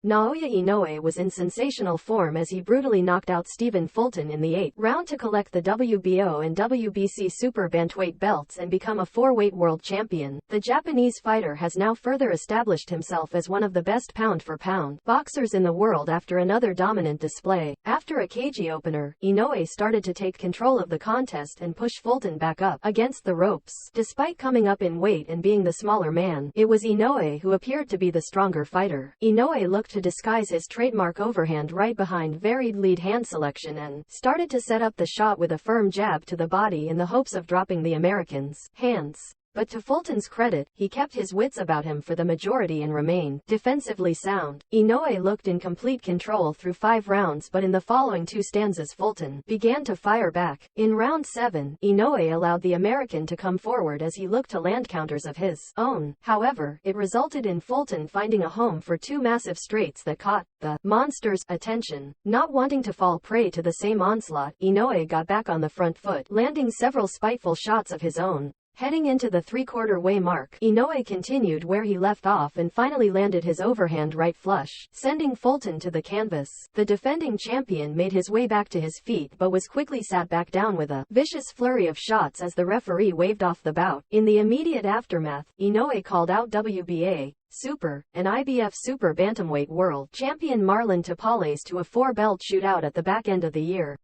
Naoya Inoue was in sensational form as he brutally knocked out Fulton in the 8th round to collect the WBO and WBC super bantamweight belts and become a 4-weight world champion. The Japanese fighter has now further established himself as one of the best pound-for-pound boxers in the world after another dominant display. After a cagey opener, Inoue started to take control of the contest and push Fulton back up against the ropes. Despite coming up in weight and being the smaller man, it was Inoue who appeared to be the stronger fighter. Inoue looked to disguise his trademark overhand right behind varied lead hand selection and started to set up the shot with a firm jab to the body in the hopes of dropping the American's hands. But to Fulton's credit, he kept his wits about him for the majority and remained defensively sound. Inoue looked in complete control through 5 rounds, but in the following 2 stanzas Fulton began to fire back. In round 7, Inoue allowed the American to come forward as he looked to land counters of his own. However, it resulted in Fulton finding a home for 2 massive straights that caught the monster's attention. Not wanting to fall prey to the same onslaught, Inoue got back on the front foot, landing several spiteful shots of his own. Heading into the 3/4 way mark, Inoue continued where he left off and finally landed his overhand right flush, sending Fulton to the canvas. The defending champion made his way back to his feet but was quickly sat back down with a vicious flurry of shots as the referee waved off the bout. In the immediate aftermath, Inoue called out WBA, Super, and IBF Super Bantamweight World Champion Marlon Tapales to a 4-belt shootout at the back end of the year.